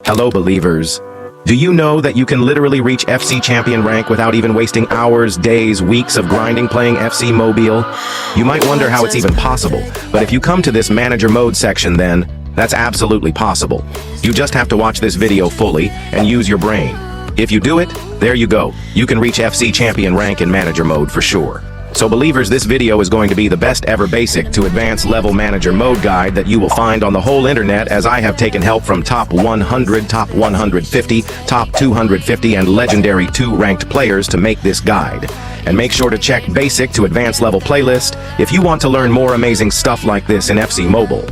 Hello, believers. Do you know that you can literally reach FC champion rank without even wasting hours, days, weeks of grinding playing FC Mobile? You might wonder how it's even possible, but if you come to this manager mode section, then that's absolutely possible. You just have to watch this video fully and use your brain. If you do it, there you go. You can reach FC champion rank in manager mode for sure. So believers, this video is going to be the best ever basic to advanced level manager mode guide that you will find on the whole internet, as I have taken help from top 100, top 150, top 250 and legendary 2 ranked players to make this guide. And make sure to check basic to advanced level playlist if you want to learn more amazing stuff like this in FC Mobile.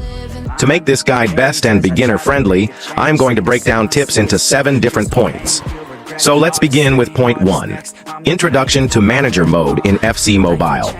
To make this guide best and beginner friendly, I'm going to break down tips into 7 different points. So let's begin with point 1. Introduction to manager mode in FC Mobile.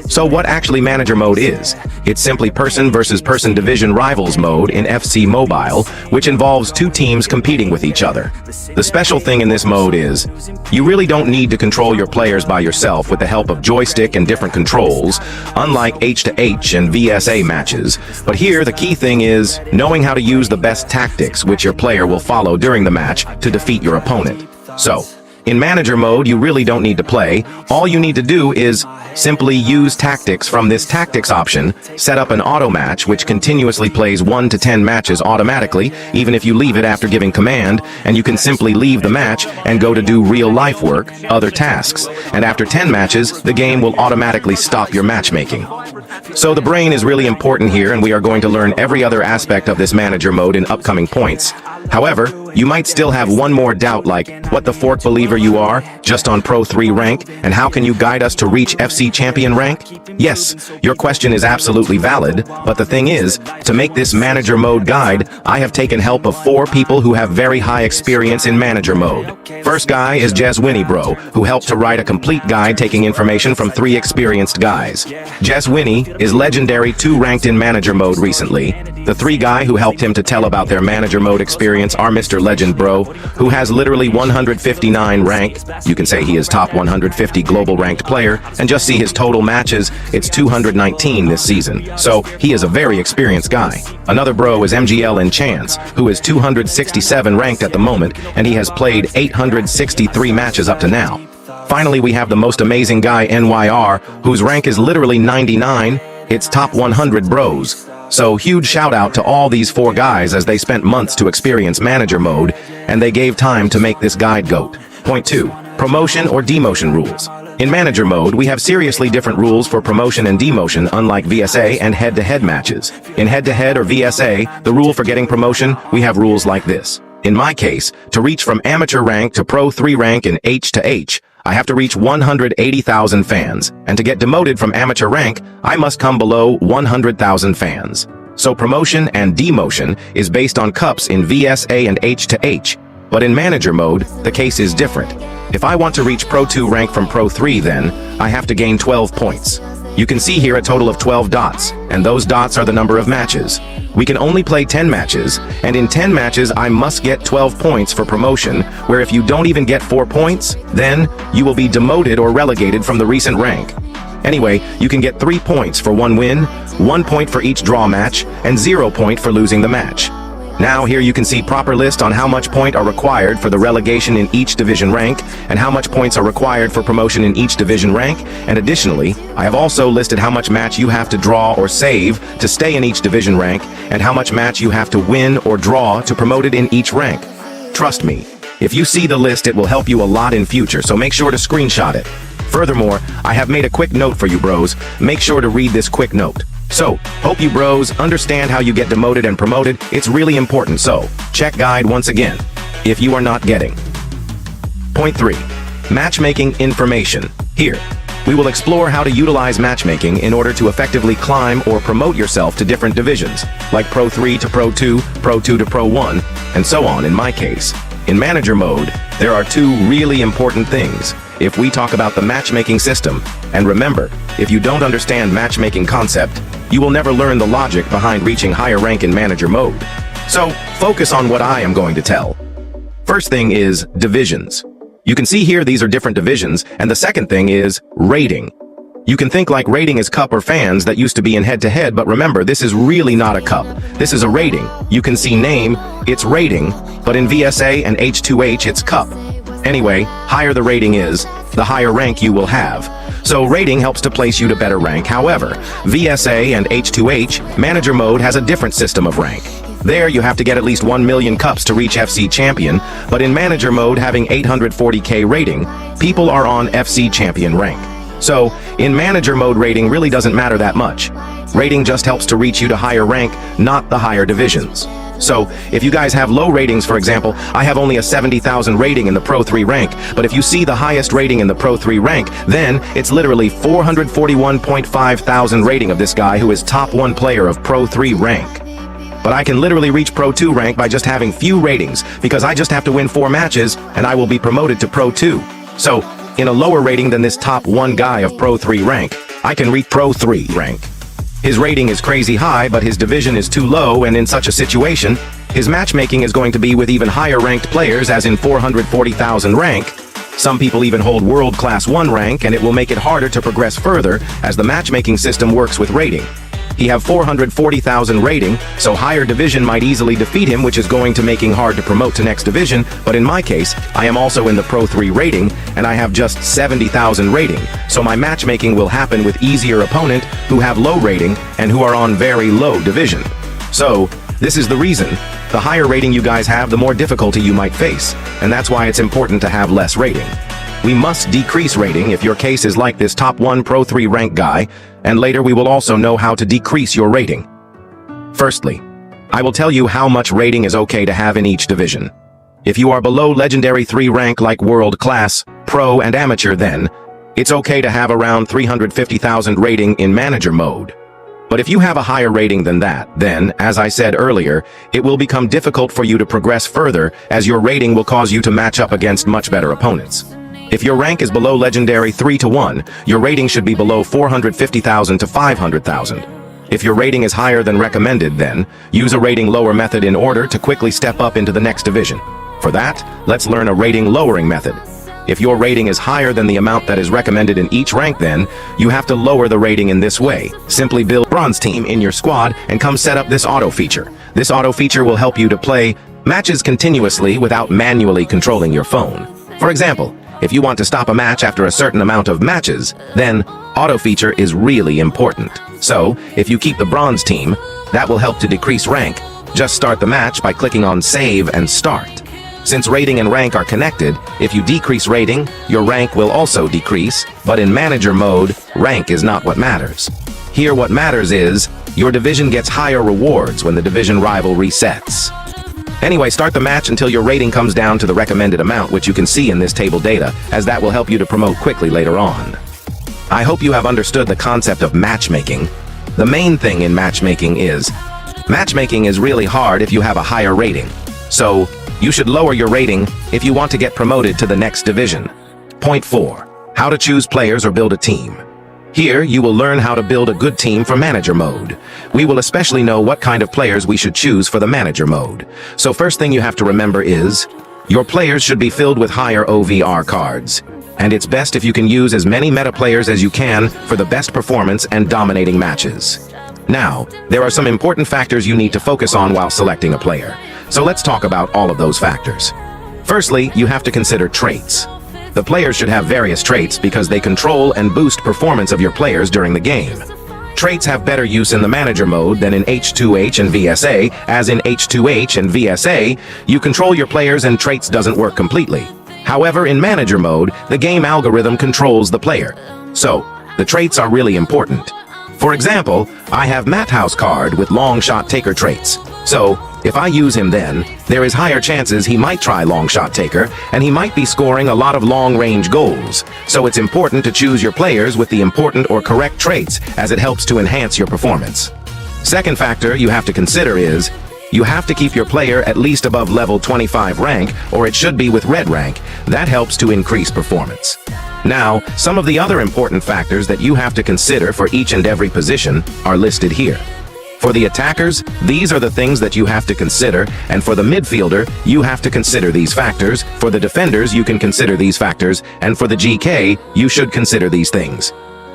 So what actually manager mode is? It's simply person versus person division rivals mode in FC Mobile, which involves 2 teams competing with each other. The special thing in this mode is, you really don't need to control your players by yourself with the help of joystick and different controls, unlike H2H and VSA matches. But here the key thing is knowing how to use the best tactics which your player will follow during the match to defeat your opponent. So, in manager mode, you really don't need to play. All you need to do is simply use tactics from this tactics option, set up an auto match which continuously plays 1 to 10 matches automatically, even if you leave it after giving command, and you can simply leave the match and go to do real life work, other tasks, and after 10 matches, the game will automatically stop your matchmaking. So the brain is really important here, and we are going to learn every other aspect of this manager mode in upcoming points. However, you might still have one more doubt, like, what the fork believer you are, just on Pro 3 rank, and how can you guide us to reach FC champion rank? Yes, your question is absolutely valid, but the thing is, to make this manager mode guide, I have taken help of 4 people who have very high experience in manager mode. First guy is Jez Winnie Bro, who helped to write a complete guide taking information from 3 experienced guys. Jez Winnie is legendary 2 ranked in manager mode recently. The 3 guy who helped him to tell about their manager mode experience are Mr. Legend Bro, who has literally 159 rank. You can say he is top 150 global ranked player, and just see his total matches, it's 219 this season. So he is a very experienced guy. Another bro is MGL in Chance, who is 267 ranked at the moment, and he has played 863 matches up to now. Finally, we have the most amazing guy NYR, whose rank is literally 99. It's top 100 bros. So huge shout out to all these 4 guys, as they spent months to experience manager mode, and they gave time to make this guide GOAT. Point 2. Promotion or demotion rules. In manager mode, we have seriously different rules for promotion and demotion, unlike VSA and head-to-head matches. In head-to-head or VSA, the rule for getting promotion, we have rules like this. In my case, to reach from amateur rank to Pro 3 rank in H2H, I have to reach 180,000 fans, and to get demoted from amateur rank, I must come below 100,000 fans. So promotion and demotion is based on cups in VSA and H2H, but in manager mode, the case is different. If I want to reach Pro 2 rank from Pro 3, then I have to gain 12 points. You can see here a total of 12 dots, and those dots are the number of matches. We can only play 10 matches, and in 10 matches I must get 12 points for promotion, where if you don't even get 4 points, then you will be demoted or relegated from the recent rank. Anyway, you can get 3 points for 1 win, 1 point for each draw match, and 0 point for losing the match. Now here you can see proper list on how much point are required for the relegation in each division rank, and how much points are required for promotion in each division rank, and additionally, I have also listed how much match you have to draw or save to stay in each division rank, and how much match you have to win or draw to promote it in each rank. Trust me, if you see the list, it will help you a lot in future, so make sure to screenshot it. Furthermore, I have made a quick note for you bros. Make sure to read this quick note. So, hope you bros understand how you get demoted and promoted. It's really important, so check guide once again, if you are not getting. Point 3. Matchmaking information. Here, we will explore how to utilize matchmaking in order to effectively climb or promote yourself to different divisions, like Pro 3 to Pro 2, Pro 2 to Pro 1, and so on in my case. In manager mode, there are 2 really important things if we talk about the matchmaking system, and remember, if you don't understand matchmaking concept, you will never learn the logic behind reaching higher rank in manager mode. So, focus on what I am going to tell. First thing is divisions. You can see here these are different divisions, and the second thing is rating. You can think like rating is cup or fans that used to be in head-to-head, but remember, this is really not a cup. This is a rating. You can see name, it's rating, but in VSA and H2H, it's cup. Anyway, higher the rating is, the higher rank you will have. So rating helps to place you to better rank. However, VSA and H2H, manager mode has a different system of rank. There you have to get at least 1 million cups to reach FC champion, but in manager mode having 840k rating, people are on FC champion rank. So, in manager mode rating really doesn't matter that much. Rating just helps to reach you to higher rank, not the higher divisions. So, if you guys have low ratings, for example, I have only a 70,000 rating in the Pro 3 rank, but if you see the highest rating in the Pro 3 rank, then it's literally 441.5 thousand rating of this guy who is top 1 player of Pro 3 rank. But I can literally reach Pro 2 rank by just having few ratings, because I just have to win 4 matches, and I will be promoted to Pro 2. So, in a lower rating than this top 1 guy of Pro 3 rank, I can reach Pro 3 rank. His rating is crazy high, but his division is too low, and in such a situation, his matchmaking is going to be with even higher ranked players, as in 440,000 rank. Some people even hold World Class 1 rank, and it will make it harder to progress further, as the matchmaking system works with rating. He have 440,000 rating, so higher division might easily defeat him, which is going to making hard to promote to next division, but in my case, I am also in the Pro 3 rating, and I have just 70,000 rating, so my matchmaking will happen with easier opponent who have low rating and who are on very low division. So, this is the reason. The higher rating you guys have, the more difficulty you might face, and that's why it's important to have less rating. We must decrease rating if your case is like this top 1 Pro 3 rank guy, and later we will also know how to decrease your rating. Firstly, I will tell you how much rating is okay to have in each division. If you are below Legendary 3 rank like World Class, Pro, and Amateur, then it's okay to have around 350,000 rating in Manager mode. But if you have a higher rating than that, then, as I said earlier, it will become difficult for you to progress further, as your rating will cause you to match up against much better opponents. If your rank is below Legendary 3 to 1, your rating should be below 450,000 to 500,000. If your rating is higher than recommended, then use a rating lower method in order to quickly step up into the next division. For that, let's learn a rating lowering method. If your rating is higher than the amount that is recommended in each rank, then you have to lower the rating in this way. Simply build bronze team in your squad and come set up this auto feature. This auto feature will help you to play matches continuously without manually controlling your phone. For example, if you want to stop a match after a certain amount of matches, then auto feature is really important. So, if you keep the bronze team, that will help to decrease rank. Just start the match by clicking on save and start. Since rating and rank are connected, if you decrease rating, your rank will also decrease, but in manager mode, rank is not what matters. Here what matters is, your division gets higher rewards when the division rival resets. Anyway, start the match until your rating comes down to the recommended amount, which you can see in this table data, as that will help you to promote quickly later on. I hope you have understood the concept of matchmaking. The main thing in matchmaking is really hard if you have a higher rating. So, you should lower your rating if you want to get promoted to the next division. Point 4. How to choose players or build a team. Here, you will learn how to build a good team for manager mode. We will especially know what kind of players we should choose for the manager mode. So first thing you have to remember is, your players should be filled with higher OVR cards. And it's best if you can use as many meta players as you can for the best performance and dominating matches. Now, there are some important factors you need to focus on while selecting a player. So let's talk about all of those factors. Firstly, you have to consider traits. The players should have various traits because they control and boost performance of your players during the game. Traits have better use in the manager mode than in H2H and VSA, as in H2H and VSA, you control your players and traits doesn't work completely. However, in manager mode, the game algorithm controls the player. So, the traits are really important. For example, I have Matt House card with long shot taker traits. So, if I use him then, there is higher chances he might try long shot taker, and he might be scoring a lot of long range goals. So it's important to choose your players with the important or correct traits, as it helps to enhance your performance. Second factor you have to consider is, you have to keep your player at least above level 25 rank, or it should be with red rank. That helps to increase performance. Now, some of the other important factors that you have to consider for each and every position are listed here. For the attackers, these are the things that you have to consider, and for the midfielder, you have to consider these factors. For the defenders, you can consider these factors, and for the GK, you should consider these things.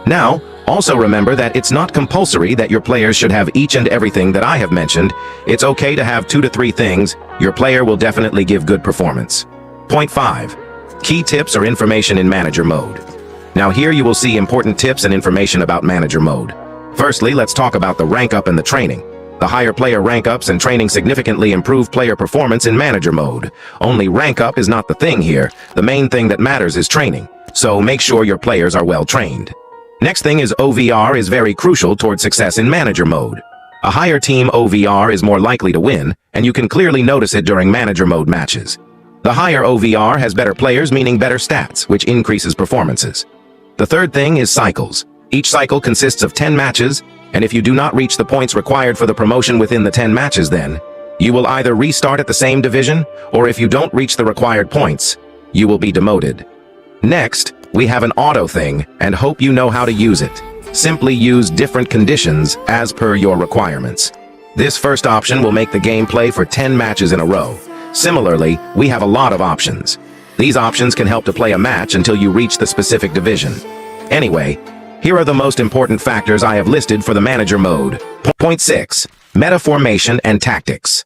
Now, also remember that it's not compulsory that your players should have each and everything that I have mentioned. It's okay to have 2 to 3 things. Your player will definitely give good performance. Point 5. Key tips or information in manager mode. Now here you will see important tips and information about manager mode. Firstly, let's talk about the rank up and the training. The higher player rank ups and training significantly improve player performance in manager mode. Only rank up is not the thing here. The main thing that matters is training. So make sure your players are well trained. Next thing is OVR is very crucial toward success in manager mode. A higher team OVR is more likely to win, and you can clearly notice it during manager mode matches. The higher OVR has better players, meaning better stats, which increases performances. The third thing is cycles. Each cycle consists of 10 matches, and if you do not reach the points required for the promotion within the 10 matches, then you will either restart at the same division, or if you don't reach the required points, you will be demoted. Next, we have an auto thing, and hope you know how to use it. Simply use different conditions as per your requirements. This first option will make the gameplay for 10 matches in a row. Similarly, we have a lot of options. These options can help to play a match until you reach the specific division. Anyway, here are the most important factors I have listed for the manager mode. Point 6. Meta formation and tactics.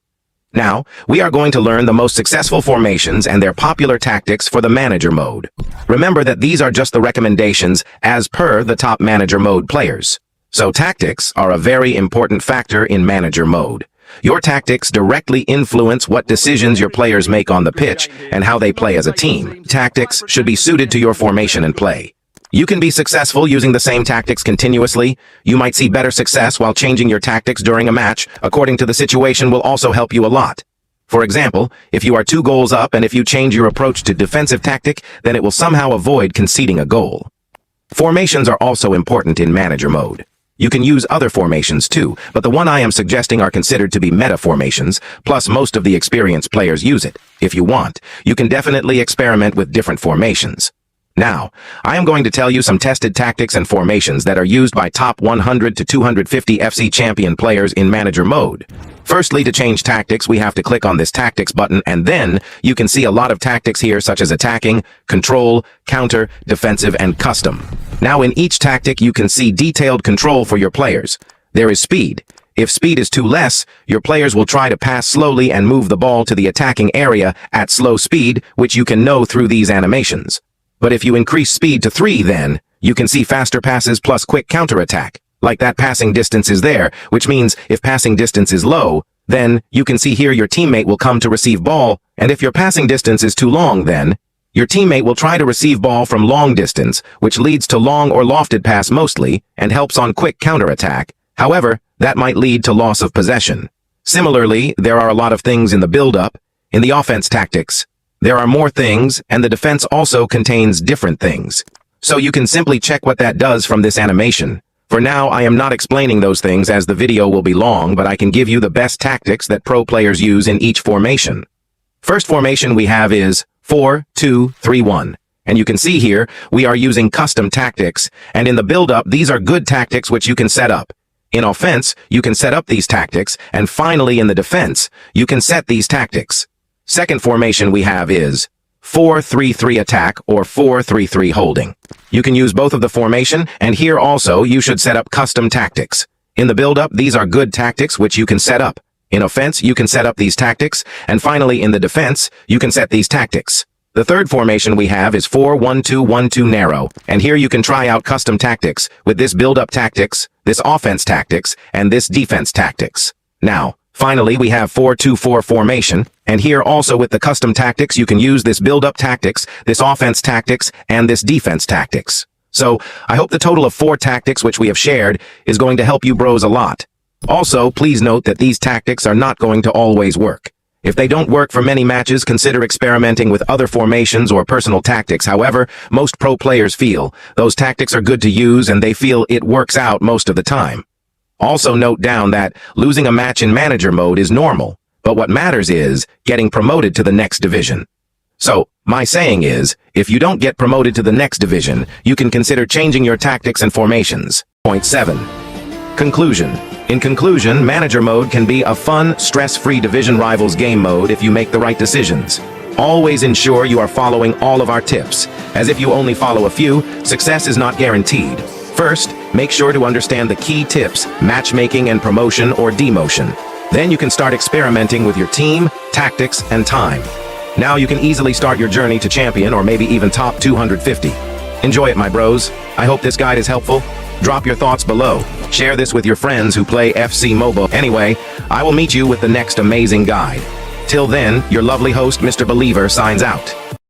Now, we are going to learn the most successful formations and their popular tactics for the manager mode. Remember that these are just the recommendations as per the top manager mode players. So tactics are a very important factor in manager mode. Your tactics directly influence what decisions your players make on the pitch and how they play as a team. Tactics should be suited to your formation and play. You can be successful using the same tactics continuously. You might see better success while changing your tactics during a match, according to the situation, will also help you a lot. For example, if you are 2 goals up and if you change your approach to defensive tactic, then it will somehow avoid conceding a goal. Formations are also important in manager mode. You can use other formations too, but the one I am suggesting are considered to be meta formations, plus most of the experienced players use it. If you want, you can definitely experiment with different formations. Now, I am going to tell you some tested tactics and formations that are used by top 100 to 250 FC champion players in manager mode. Firstly, to change tactics, we have to click on this tactics button, and then you can see a lot of tactics here, such as attacking, control, counter, defensive, and custom. Now in each tactic, you can see detailed control for your players. There is speed. If speed is too less, your players will try to pass slowly and move the ball to the attacking area at slow speed, which you can know through these animations. But if you increase speed to 3, then you can see faster passes plus quick counterattack. Like that passing distance is there, which means if passing distance is low, then you can see here your teammate will come to receive ball, and if your passing distance is too long, then your teammate will try to receive ball from long distance, which leads to long or lofted pass mostly, and helps on quick counterattack. However, that might lead to loss of possession. Similarly, there are a lot of things in the build-up. In the offense tactics, there are more things, and the defense also contains different things. So you can simply check what that does from this animation. For now, I am not explaining those things as the video will be long, but I can give you the best tactics that pro players use in each formation. First formation we have is 4-2-3-1. And you can see here, we are using custom tactics, and in the build-up, these are good tactics which you can set up. In offense, you can set up these tactics, and finally in the defense, you can set these tactics. Second formation we have is 4-3-3 attack or 4-3-3 holding. You can use both of the formation, and here also you should set up custom tactics. In the build-up, these are good tactics which you can set up. In offense, you can set up these tactics, and finally in the defense, you can set these tactics. The third formation we have is 4-1-2-1-2 narrow, and here you can try out custom tactics with this build-up tactics, this offense tactics, and this defense tactics. Now, finally, we have 4-2-4 formation, and here also with the custom tactics, you can use this build-up tactics, this offense tactics, and this defense tactics. So, I hope the total of 4 tactics which we have shared is going to help you bros a lot. Also, please note that these tactics are not going to always work. If they don't work for many matches, consider experimenting with other formations or personal tactics. However, most pro players feel those tactics are good to use and they feel it works out most of the time. Also note down that losing a match in manager mode is normal, but what matters is getting promoted to the next division. So, my saying is, if you don't get promoted to the next division, you can consider changing your tactics and formations. Point 7. Conclusion. In conclusion, manager mode can be a fun, stress-free division rivals game mode if you make the right decisions. Always ensure you are following all of our tips, as if you only follow a few, success is not guaranteed. First, make sure to understand the key tips, matchmaking and promotion or demotion. Then you can start experimenting with your team, tactics, and time. Now you can easily start your journey to champion or maybe even top 250. Enjoy it, my bros. I hope this guide is helpful. Drop your thoughts below. Share this with your friends who play FC Mobile. Anyway, I will meet you with the next amazing guide. Till then, your lovely host, Mr. Believer, signs out.